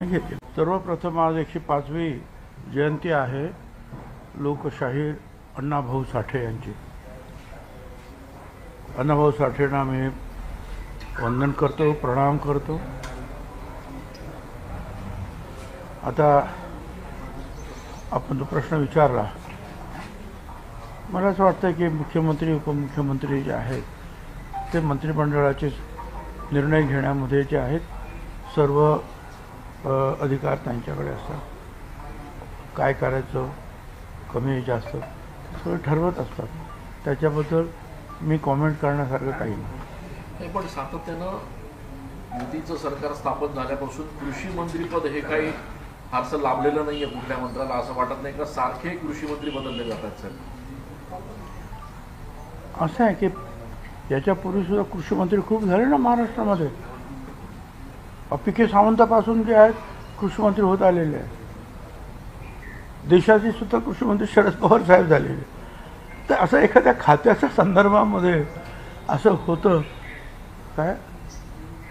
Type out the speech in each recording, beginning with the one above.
घेतली। सर्वप्रथम आज 105वी जयंती आहे लोकशाहीर अण्णाभाऊ साठे यांची। अण्णाभाऊ साठेंना मी वंदन करतो, प्रणाम करतो। आता आपण जो प्रश्न विचारला, मला असं वाटतं की मुख्यमंत्री उपमुख्यमंत्री जे आहेत ते मंत्रिमंडळाचे निर्णय घेण्यामध्ये जे आहेत सर्व अधिकार त्यांच्याकडे असतात। काय करायचं, कमी जास्त सगळं ठरवत असतात। त्याच्याबद्दल मी कॉमेंट करण्यासारखं काही नाही। पण सातत्यानं मोदीचं सरकार स्थापन झाल्यापासून कृषी मंत्रीपद हे काही फारसं लाभलेलं नाहीये कुठल्या मंत्र्याला, असं वाटत नाही का? सारखे कृषी मंत्री बदलले जातात सर। असं आहे की याच्यापूर्वी सुद्धा कृषी मंत्री खूप झाले ना महाराष्ट्रामध्ये। पी.के. सावंतापासून जे आहेत कृषी मंत्री होत आलेले आहेत। देशाचे सुद्धा कृषी मंत्री शरद पवार साहेब झालेले। तर असं एखाद्या खात्याच्या संदर्भामध्ये असं होतं काय,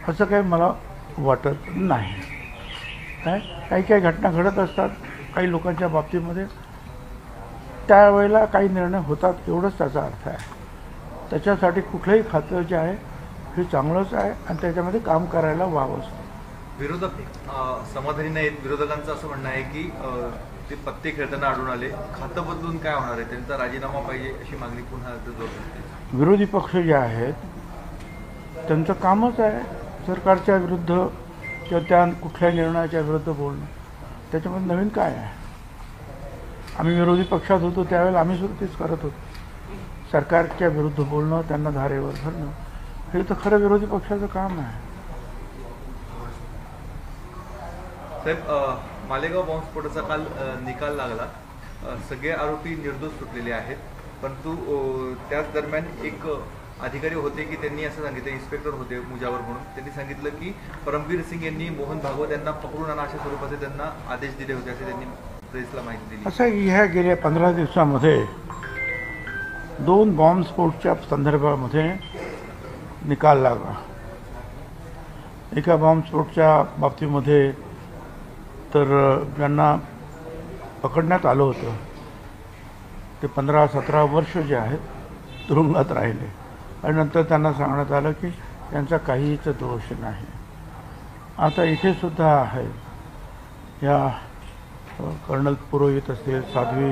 असं काही मला वाटत नाही। काही काही घटना घडत असतात काही लोकांच्या बाबतीमध्ये, त्यावेळेला काही निर्णय होतात, एवढंच त्याचा अर्थ आहे। त्याच्यासाठी कुठलंही खातं जे आहे हे चांगलंच आहे आणि त्याच्यामध्ये काम करायला वावंच। विरोधक समाधानी नाहीत। विरोधकांचं असं म्हणणं आहे की ते पत्ते खेळताना आढळून आले, खातं बदलून काय होणार आहे, त्यांचा राजीनामा पाहिजे अशी मागणी पुन्हा जोर धरते। विरोधी पक्ष जे आहेत त्यांचं कामच आहे सरकारच्या विरुद्ध किंवा त्या कुठल्या निर्णयाच्या विरुद्ध बोलणं। त्याच्यामध्ये नवीन काय आहे? आम्ही विरोधी पक्षात होतो त्यावेळेला आम्ही सुद्धा तेच करत होतो, सरकारच्या विरुद्ध बोलणं, त्यांना धारेवर धरणं, हे तर खरं विरोधी पक्षाचं काम आहे। साहेब, मालेगाव बॉम्बस्फोटाचा काल निकाल लागला, सगळे आरोपी निर्दोष सुटलेले आहेत, परंतु त्याच दरम्यान एक अधिकारी होते की त्यांनी असं सांगितलं, इन्स्पेक्टर होते मुजावर म्हणून, त्यांनी सांगितलं की परमवीर सिंग यांनी मोहन भागवत यांना पकडून आणा अशा स्वरूपाचे त्यांना आदेश दिले होते, असे त्यांनी प्रेसला माहिती दिली। असं ह्या गेल्या 15 दिवसामध्ये 2 बॉम्बस्फोटच्या संदर्भामध्ये निकाल लागला। एका बॉम्बस्फोटच्या बाबतीमध्ये तर ज्यांना पकडण्यात आलं होतं ते 15-17 वर्ष जे आहेत तुरुंगात राहिले आणि नंतर त्यांना सांगण्यात आलं की त्यांचा काहीच दोष नाही। आता इथे सुद्धा आहे, या कर्नल पुरोहित असतील, साध्वी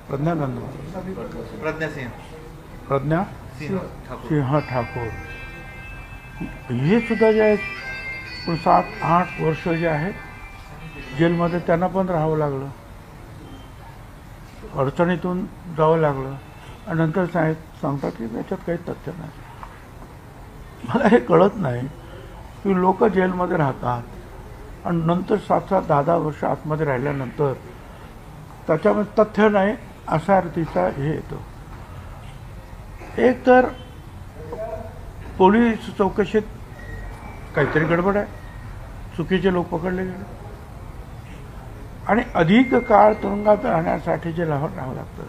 प्रज्ञा सिंह ठाकूर, हे सुद्धा जे आहेत 7-8 वर्ष जे आहेत जेलमध्ये त्यांना पण राहावं लागलं, अडचणीतून जावं लागलं आणि नंतर सांगतात की त्याच्यात काही तथ्य नाही। मला हे कळत नाही की लोक जेलमध्ये राहतात आणि नंतर 7-7, 10-10 वर्ष आतमध्ये राहिल्यानंतर त्याच्यामध्ये तथ्य नाही अशा रीतीचा हे येतो। एक तर पोलीस चौकशीत काहीतरी गडबड आहे, चुकीचे लोक पकडले गेले आणि अधिक काळ तुरुंगात राहण्यासाठी जे राहावं लागतं,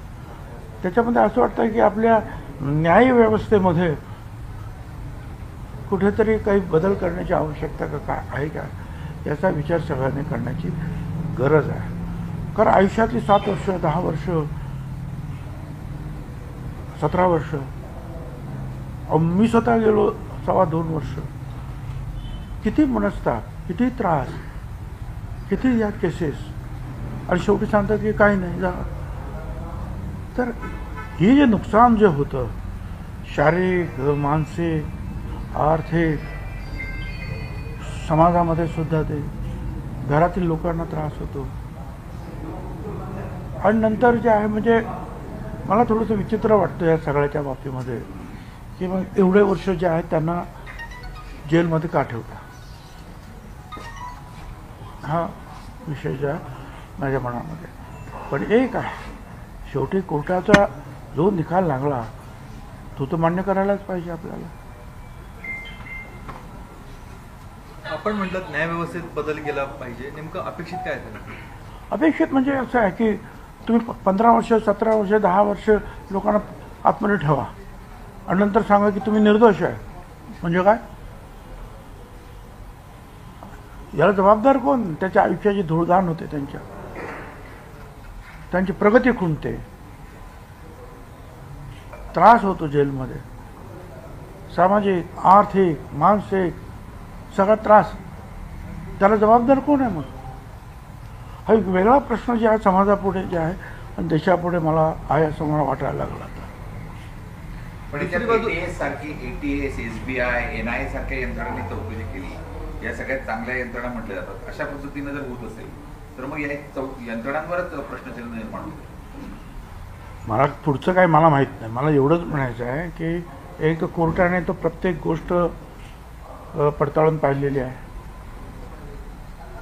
त्याच्यामध्ये असं वाटतं की आपल्या न्यायव्यवस्थेमध्ये कुठेतरी काही बदल करण्याची आवश्यकता काय आहे का, याचा विचार सगळ्यांनी करण्याची गरज आहे। कारण आयुष्यातली 7 वर्ष, 10 वर्ष, 17 वर्ष, मी स्वतः गेलो 2.25 वर्ष, किती मनस्ताप, किती त्रास, किती या केसेस, आणि शेवटी सांगतात की काही नाही जा। तर हे जे नुकसान जे होतं शारीरिक, मानसिक, आर्थिक, समाजामध्ये सुद्धा ते घरातील लोकांना त्रास होतो आणि नंतर जे आहे म्हणजे मला थोडंसं विचित्र वाटतं या सगळ्याच्या बाबतीमध्ये की मग एवढे वर्ष जे आहेत त्यांना जेलमध्ये का ठेवता, हा विषय जो आहे माझ्या मनामध्ये। पण एक आहे, शेवटी कोर्टाचा जो निकाल लागला तो तर मान्य करायलाच पाहिजे आपल्याला। आपण म्हटलं न्यायव्यवस्थेत बदल केला पाहिजे, नेमकं अपेक्षित काय आहे? अपेक्षित म्हणजे असं आहे की तुम्ही 15 वर्ष, 17 वर्ष, 10 वर्ष लोकांना आतमध्ये ठेवा आणि नंतर सांगा की तुम्ही निर्दोष आहे, म्हणजे काय? याला जबाबदार कोण? त्याच्या आयुष्याची धूळदाण होते, त्यांची प्रगती खुंटते, त्रास होतो जेलमध्ये, सामाजिक, आर्थिक, मानसिक सगळा त्रास. त्याला जबाबदार कोण आहे? मग हा एक वेगळा प्रश्न जे आहे समाजापुढे जे आहे आणि देशापुढे मला आहे असं मला वाटायला लागलं. पण एटीएस सारखी एटीएस, SBI, NIA सारख्या यंत्रणांनी चौकशी केली, या सगळ्यात चांगल्या यंत्रणा म्हटल्या जातात. अशा पद्धतीने जर होत असेल तर मग या यंत्रणांवरच प्रश्नचिन्ह निर्माण होते. मला पुढचं काय मला माहीत नाही. मला एवढंच म्हणायचं आहे की एक कोर्टाने तो प्रत्येक गोष्ट पडताळून पाहिलेली आहे,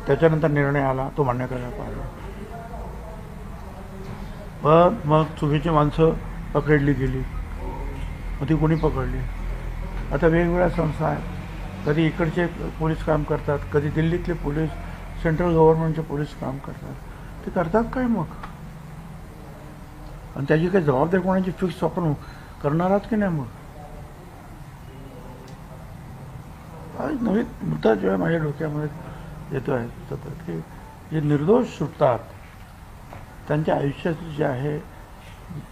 त्याच्यानंतर निर्णय आला, तो मान्य करायला पाहिजे. पण मग चुकीची माणसं पकडली गेली, मग ती कोणी पकडली? आता वेगवेगळ्या संस्था आहेत, कधी इकडचे पोलीस काम करतात, कधी दिल्लीतले पोलीस, सेंट्रल गव्हर्नमेंटचे पोलीस काम करतात. ते करतात काय मग? आणि त्याची काही जबाबदारी कोणाची फिक्स आपण करणार आहात की नाही? मग आज नवीन मुद्दा जेव्हा माझ्या डोक्यामध्ये येतो आहे सतत की जे निर्दोष सुटतात त्यांच्या आयुष्याचं जे आहे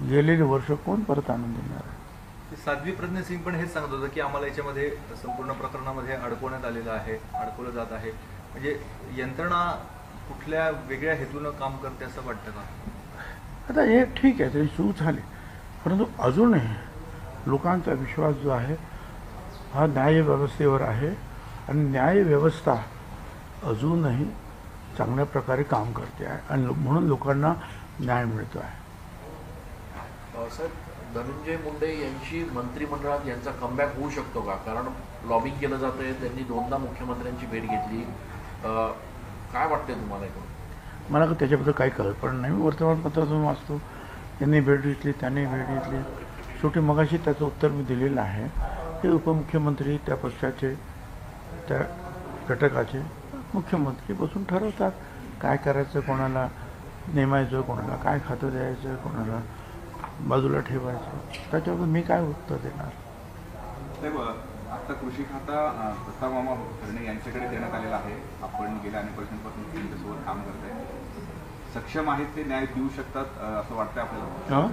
गेलेली वर्ष कोण परत आणून देणार आहे? साध्वी प्रज्ञा सिंग पण हेच सांगत होतं की आम्हाला याच्यामध्ये संपूर्ण प्रकरणामध्ये अडकवण्यात आलेलं आहे, अडकवलं जात आहे. म्हणजे यंत्रणा कुठल्या वेगळ्या हेतूनं काम करते असं वाटतं का? आता हे ठीक आहे, तरी सुरू झाली, परंतु अजूनही लोकांचा विश्वास जो आहे हा न्यायव्यवस्थेवर आहे आणि न्यायव्यवस्था अजूनही चांगल्या प्रकारे काम करते आहे आणि म्हणून लोकांना न्याय मिळतो आहे. साहेब, धनंजय मुंडे यांची मंत्रिमंडळात यांचा कमबॅक होऊ शकतो का? कारण लॉबिंग केलं जातंय, त्यांनी 2दा मुख्यमंत्र्यांची भेट घेतली. काय वाटतंय तुम्हाला? मला त्याच्याबद्दल काही कळत पण नाही. मी वर्तमानपत्रातून वाचतो, त्यांनी भेट घेतली, त्यांनी भेट घेतली. शेवटी मगाशी त्याचं उत्तर मी दिलेलं आहे की उपमुख्यमंत्री त्या पक्षाचे, त्या घटकाचे मुख्यमंत्री बसून ठरवतात काय करायचं, कोणाला नेमायचं, कोणाला काय खातं द्यायचं, कोणाला बाजूला ठेवायचं. त्याच्याबद्दल मी काय उत्तर देणार? साहेब, आता कृषी खाता प्रस्ताव मामा भरणे यांच्याकडे देण्यात आलेला आहे. आपण गेल्या अनेक वर्षांपासून त्यांच्यासोबत काम करताय. सक्षम आहेत ते न्याय देऊ शकतात असं वाटतंय आपल्याला?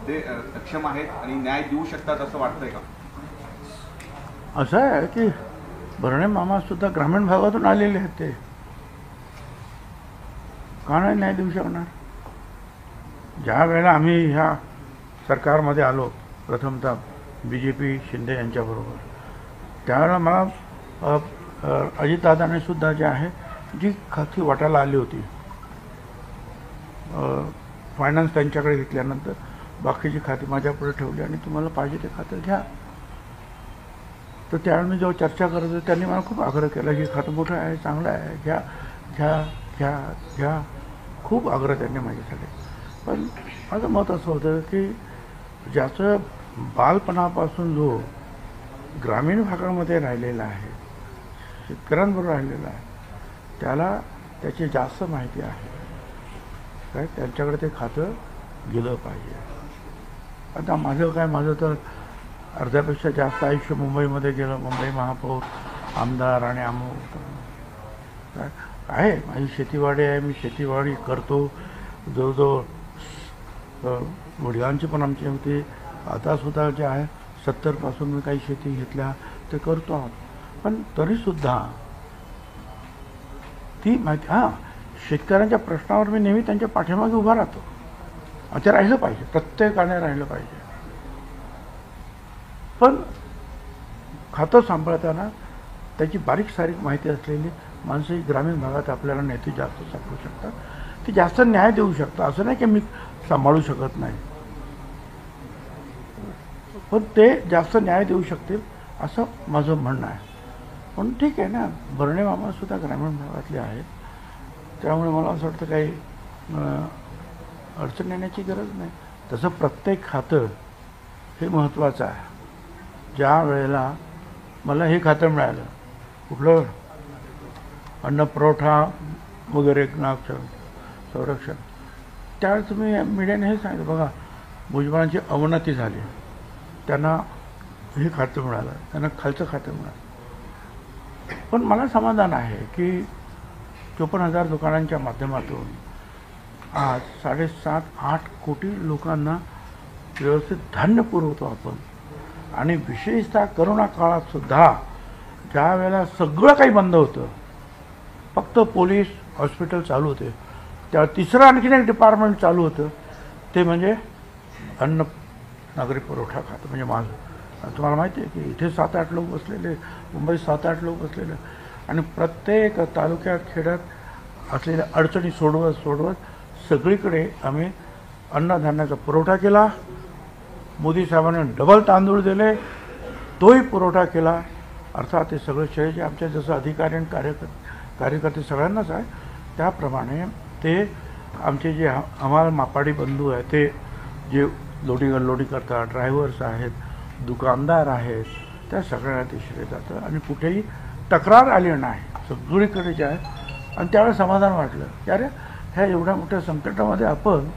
ते सक्षम आहेत आणि न्याय देऊ शकतात असं वाटतंय का? असं आहे की भरणे मामासुद्धा ग्रामीण भागातून आलेले आहेत. ते का नाही न्याय देऊ शकणार? ज्या वेळेला आम्ही ह्या सरकारमध्ये आलो प्रथमतः BJP शिंदे यांच्याबरोबर, त्यावेळेला मला अजितदादाने सुद्धा जे आहे जी खाती वाटायला आली होती, फायनान्स त्यांच्याकडे घेतल्यानंतर बाकीची खाती माझ्यापुढे ठेवली आणि तुम्हाला पाहिजे ते खातं घ्या. तर त्यावेळी मी जेव्हा चर्चा करत होतो त्यांनी मला खूप आग्रह केला की खातं मोठं आहे, चांगलं आहे, घ्या घ्या घ्या घ्या. खूप आग्रह त्यांनी माझ्यासाठी. पण माझं मत असं होतं की ज्याचं बालपणापासून जो ग्रामीण भागामध्ये राहिलेला आहे, शेतकऱ्यांबरोबर राहिलेला आहे, त्याला त्याची जास्त माहिती आहे काय, त्यांच्याकडे ते खातं गेलं पाहिजे. आता माझं तर अर्ध्यापेक्षा जास्त आयुष्य मुंबईमध्ये गेलं. मुंबई महापौर, आमदार आणि काय आहे, माझी शेतीवाडी आहे, मी शेतीवाडी करतो. जवळजवळ वडिलांची पण आमची होती, आतासुद्धा जे आहे 70पासून मी काही शेती घेतल्या ते करतो आहोत. पण तरीसुद्धा ती माहिती, शेतकऱ्यांच्या प्रश्नावर मी नेहमी त्यांच्या पाठीमागे उभा राहतो. ते राहिलं पाहिजे, प्रत्येकाने राहिलं पाहिजे. पण खातं सांभाळताना त्याची बारीक सारीक माहिती असलेली माणसं ही ग्रामीण भागात आपल्याला नेते जास्त सापडू शकतात. ते जास्त न्याय देऊ शकतात. असं नाही की मी सांभाळू शकत नाही, पण ते जास्त न्याय देऊ शकतील असं माझं म्हणणं आहे. पण ठीक आहे ना, भरणे मामासुद्धा ग्रामीण भागातले आहेत, त्यामुळे मला असं वाटतं काही अडचण येण्याची गरज नाही. तसं प्रत्येक खातं हे महत्त्वाचं आहे. ज्या वेळेला मला हे खातं मिळालं, कुठलं अन्न पुरवठा वगैरे संरक्षण, त्यावेळेस तुम्ही मीडियाने हे सांगितलं, बघा भुजबळांची अवनती झाली, त्यांना हे खातं मिळालं, त्यांना खालचं खातं मिळालं. पण मला समाधान आहे की 54,000 दुकानांच्या माध्यमातून आज 7.5-8 कोटी लोकांना व्यवस्थित धान्य पुरवतो आपण. आणि विशेषतः करोना काळात सुद्धा ज्या वेळेला सगळं काही बंद होतं, फक्त पोलीस हॉस्पिटल चालू होते, त्या तिसरं आणखीन एक डिपार्टमेंट चालू होतं, ते म्हणजे अन्न नागरी पुरवठा खातं, म्हणजे माझं. तुम्हाला माहिती आहे की इथे 7-8 लोक बसलेले, मुंबईत 7-8 लोक बसलेले, आणि प्रत्येक तालुक्यात खेड्यात असलेल्या अडचणी सोडवत सगळीकडे आम्ही अन्नधान्याचा पुरवठा केला. मोदी साहेबांनी डबल तांदूळ दिले, तोही पुरवठा केला. अर्थात ते सगळं श्रेय जे आमच्या जसं अधिकारी आणि कार्यकर्ते सगळ्यांनाच आहे, त्याप्रमाणे ते आमचे जे आम्हाला मापाडी बंधू आहेत, ते जे लोडिंग अनलोडिंग करतात, ड्रायव्हर्स आहेत, दुकानदार आहेत, त्या सगळ्यांना ते श्रेय जातं. आणि कुठेही तक्रार आली नाही, सगळीकडे जे आहे. आणि त्यावेळेस समाधान वाटलं की अरे ह्या एवढ्या मोठ्या संकटामध्ये आपण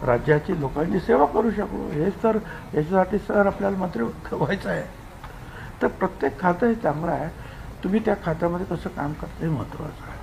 राज्याची लोकांची सेवा करू शकू. हेच तर, याच्यासाठी सर आपल्याला मंत्री व्हायचं आहे. तर प्रत्येक खातं हे चांगलं आहे. तुम्ही त्या खात्यामध्ये कसं काम करता हे महत्त्वाचं आहे.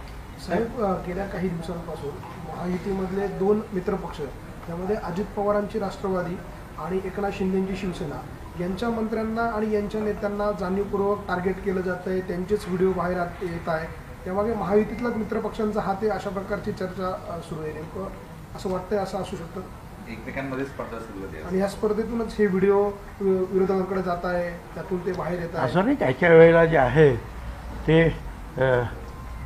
साहेब, गेल्या काही दिवसांपासून महायुतीमधले 2 मित्रपक्ष, त्यामध्ये अजित पवारांची राष्ट्रवादी आणि एकनाथ शिंदेंची शिवसेना, यांच्या मंत्र्यांना आणि यांच्या नेत्यांना जाणीवपूर्वक टार्गेट केलं जातं आहे. त्यांचेच व्हिडिओ बाहेर येत आहे. त्यामागे महायुतीतलाच मित्रपक्षांचा हात आहे, अशा प्रकारची चर्चा सुरू आहे. नेमकं असं वाटतंय असं असू शकतं? एकमेकांमध्ये स्पर्धा सुरू होते आणि ह्या स्पर्धेतूनच हे व्हिडिओ विरोधकांकडे जात आहे, त्यातून ते बाहेर येत आहे. असं नाही, त्याच्या वेळेला जे आहे ते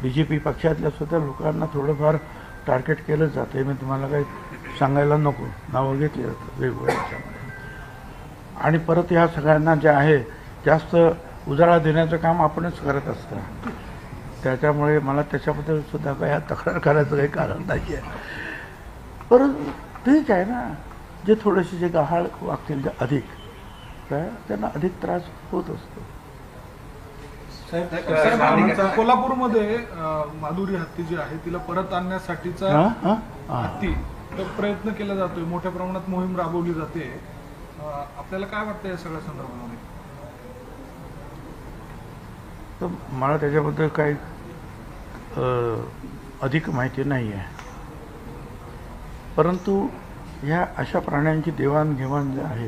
BJP पक्षातल्या सुद्धा लोकांना थोडंफार टार्गेट केलं जातं. हे मी तुम्हाला काही सांगायला नको, नावं घेतली जातं वेगवेगळ्या. आणि परत ह्या सगळ्यांना जे आहे जास्त उजाळा देण्याचं काम आपणच करत असतं. त्याच्यामुळे मला त्याच्याबद्दल सुद्धा काही तक्रार करायचं काही कारण नाही आहे. परंतु ठीक आहे ना, जे थोडेसे जे गहाळ वागतील अधिक, काय त्यांना अधिक त्रास होत असतो. साहेब, कोल्हापूरमध्ये माधुरी हत्ती जी आहे तिला परत आणण्यासाठीचा हत्ती प्रयत्न केला जातोय, मोठ्या प्रमाणात मोहीम राबवली जाते. आपल्याला काय वाटतं या सगळ्या संदर्भामध्ये? तर मला त्याच्याबद्दल काही अधिक माहिती नाही आहे. परंतु ह्या अशा प्राण्यांची देवाणघेवाण जी आहे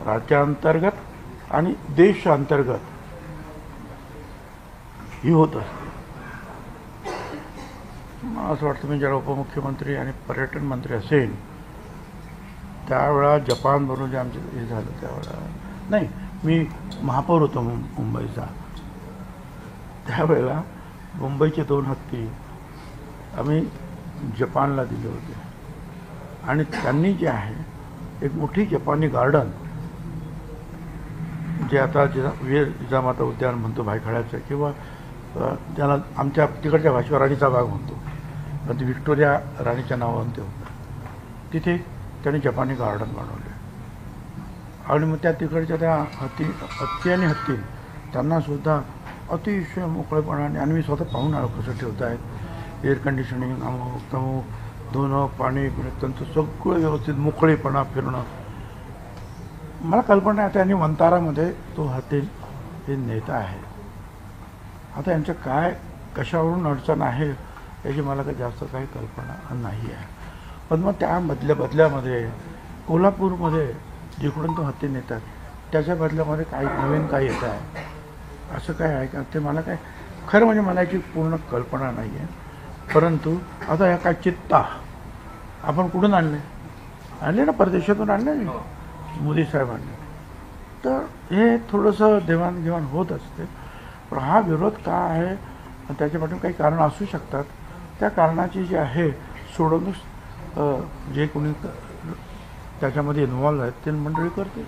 राज्यांतर्गत आणि देशांतर्गत ही होत असते. मला असं वाटतं मी जेव्हा उपमुख्यमंत्री आणि पर्यटन मंत्री असेल त्यावेळा जपानबरोबर जे आमचे हे झालं त्यावेळेला, नाही मी महापौर होतो मुंबईचा, त्यावेळेला मुंबईचे 2 हत्ती आम्ही जपानला दिले होते. आणि त्यांनी जे आहे एक मोठी जपानी गार्डन, जे आता वीर जिजामाता उद्यान म्हणतो भायखळ्याचं, किंवा त्याला आमच्या तिकडच्या भाषेवर राणीचा बाग म्हणतो, पण ती व्हिक्टोरिया राणीच्या नावाने ते होतं. तिथे त्यांनी जपानी गार्डन बनवले. आणि मग त्या तिकडच्या त्या हत्ती आणि हत्ती त्यांनासुद्धा अतिशय मोकळेपणाने, आणि मी स्वतः पाहून आलो कसं ठेवत आहेत, एअर कंडिशनिंग, अमुक तमुक, धुणं पाणी त्यांचं सगळं व्यवस्थित, मोकळेपणा फिरणं. मला कल्पना आहे त्यांनी वंतारामध्ये तो हत्ती हे नेता आहे. आता यांचं काय कशावरून अडचण आहे याची मला काही जास्त काही कल्पना नाही आहे. पण मग त्या बदल्यामध्ये कोल्हापूरमध्ये जिकडून तो हत्ती नेतात त्याच्या बदल्यामध्ये काही नवीन काही येत आहे असं काय आहे का ते मला काय खरं म्हणजे मला याची पूर्ण कल्पना नाही आहे. परंतु आता या काय चित्ता आपण कुठून आणले ना, परदेशातून आणले मोदी साहेबांनी. तर हे थोडंसं देवाणघेवाण होत असते. पण हा विरोध का आहे त्याच्या पाठून काही कारण असू शकतात. त्या कारणाची जी आहे सोडवणूक जे कोणी त्याच्यामध्ये इन्व्हॉल्व आहेत ते मंडळी करते.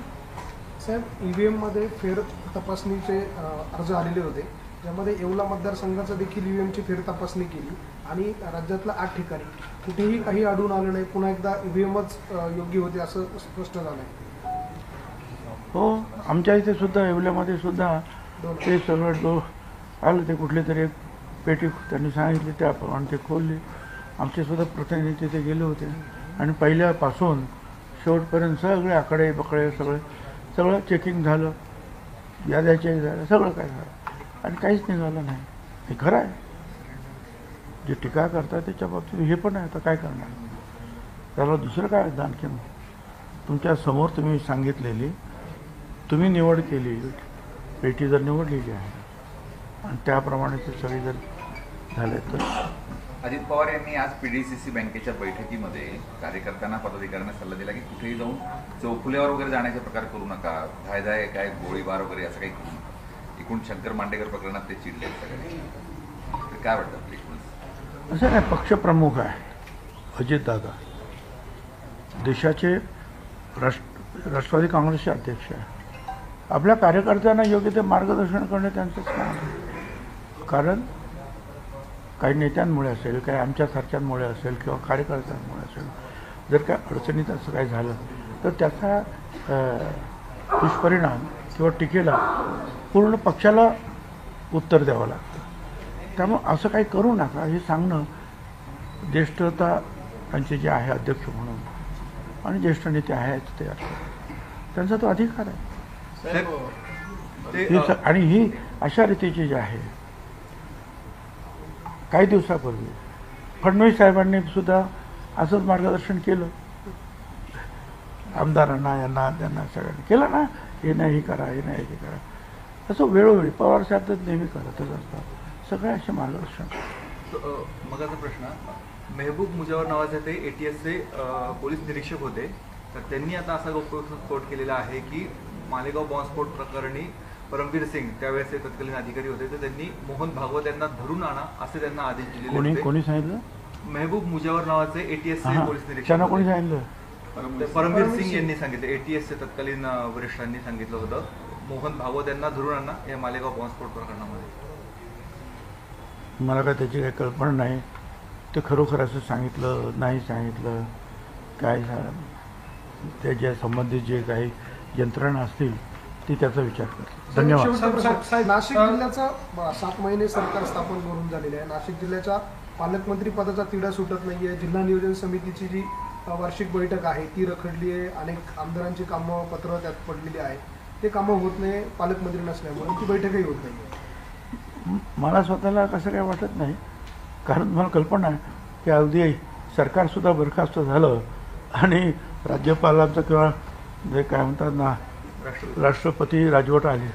साहेब, EVMमध्ये फेर तपासणीचे अर्ज आलेले होते, ज्यामध्ये येवला मतदारसंघाचा देखील EVMची फेर तपासणी केली आणि राज्यातल्या 8 ठिकाणी कुठेही काही आढळून आलं नाही. पुन्हा एकदा EVMच योग्य होते असं स्पष्ट झालं आहे. हो, आमच्या इथे सुद्धा येवल्यामध्ये सुद्धा ते सगळं आलं. ते कुठले तरी एक पेटी त्यांनी सांगितली त्याप्रमाणे ते खोलली. आमचे सुद्धा प्रतिनिधी तिथे गेले होते आणि पहिल्यापासून शेवटपर्यंत सगळे आकडे बकडे सगळं चेकिंग झालं, याद्या चेक झालं, सगळं काय झालं आणि काहीच निघालं नाही. हे खरं आहे. जे टीका करतात त्याच्या बाबतीत हे पण आहे. आता काय करणार, त्याला दुसरं काय आहे आणखीन. तुमच्या समोर तुम्ही सांगितलेली, तुम्ही निवड केली, पेटी जर निवडलेली आहे आणि त्याप्रमाणे ते सगळे जर झाले तर. अजित पवार यांनी आज पीडीसीसी बँकेच्या बैठकीमध्ये कार्यकर्त्यांना, पदाधिकाऱ्यांना सल्ला दिला की कुठेही जाऊन चौफुल्यावर वगैरे जाण्याचे प्रकार करू नका, धायधाय काय गोळीबार वगैरे असं काही करू नका. एकूण शंकर मांडेकर प्रकरणात ते चिडले सगळे. तर काय वाटतं आपलं एकूणच? असं नाही, पक्षप्रमुख आहे अजितदादा, देशाचे राष्ट्रवादी काँग्रेसचे अध्यक्ष आहे. आपल्या कार्यकर्त्यांना योग्य ते मार्गदर्शन करणे त्यांचंच काम आहे. कारण काही नेत्यांमुळे असेल, काही आमच्यासारख्यांमुळे असेल किंवा कार्यकर्त्यांमुळे असेल, जर काय अडचणीत असं काही झालं तर त्याचा दुष्परिणाम किंवा टीकेला पूर्ण पक्षाला उत्तर द्यावं लागतं. त्यामुळं असं काही करू नका हे सांगणं ज्येष्ठता त्यांचे जे आहे अध्यक्ष म्हणून, आणि ज्येष्ठ नेते आहेत ते त्यांचा तो अधिकार आहे. आणि ही अशा रीतीची जी आहे, काही दिवसापूर्वी फडणवीस साहेबांनी सुद्धा असंच मार्गदर्शन केलं आमदारांना, यांना त्यांना सगळ्यांना केलं ना, हे नाही हे करा, हे नाही हे करा. असं वेळोवेळी पवार साहेब तर नेहमी करतच असतात सगळे असे मार्गदर्शन. मगाचा प्रश्न, मेहबूब मुजावर नावाचे ते ATSचे पोलीस निरीक्षक होते, तर त्यांनी आता असा स्फोट केलेला आहे की मालेगाव बॉम्बस्फोट प्रकरणी परमवीर सिंग त्यावेळेस ते तत्कालीन अधिकारी होते, तर त्यांनी मोहन भागवत यांना धरून आणा असे त्यांना आदेश दिलेले होते. कोणी सांगितलं? मेहबूब मुजावर नावाचे ATSचे पोलीस निरीक्षक त्यांना कोणी सांगितलं? परमवीर सिंग यांनी सांगितलं. ATSचे तत्कालीन वरिष्ठांनी सांगितलं होतं मोहन भागवत यांना धरून आणा या मालेगाव बॉम्बस्फोट प्रकरणामध्ये. मला काय त्याची काही कल्पना नाही. ते खरोखर असं सांगितलं नाही सांगितलं काय झालं, त्याच्या संबंधित जे काही यंत्रणा असतील ती त्याचा विचार करते. धन्यवाद. नाशिक जिल्ह्याचा 7 महिने सरकार स्थापन करून झालेले आहे. नाशिक जिल्ह्याच्या पालकमंत्री पदाचा तिढा सुटत नाहीये. जिल्हा नियोजन समितीची जी वार्षिक बैठक आहे ती रखडली आहे. अनेक आमदारांची कामं पत्र त्यात पडलेली आहे, ते कामं होत नाही पालकमंत्री नसल्यामुळे, ती बैठकही होत नाही. मला स्वतःला कसं काय वाटत नाही, कारण मला कल्पना आहे की अगदी सरकारसुद्धा बरखास्त झालं आणि राज्यपालांचं किंवा जे काय म्हणतात ना राष्ट्रपती राजवट आली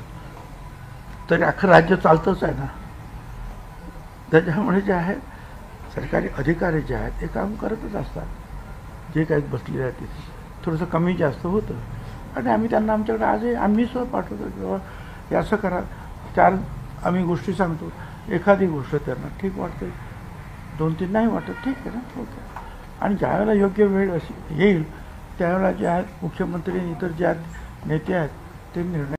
तरी अख्खं राज्य चालतंच आहे ना. त्याच्यामुळे जे आहे सरकारी अधिकारी जे आहेत ते काम करतच असतात. जे काही बसले आहेत तिथे थोडंसं कमी जास्त होतं आणि आम्ही त्यांना आमच्याकडे आजही आम्ही सुद्धा पाठवतो किंवा हे असं करा, 4 आम्ही गोष्टी सांगतो. एखादी गोष्ट त्यांना ठीक वाटते, 2-3 नाही वाटत, ठीक आहे ना, ओके. आणि ज्यावेळेला योग्य वेळ अशी येईल त्यावेळेला जे आहेत मुख्यमंत्री इतर ज्या नेते आहेत ते निर्णय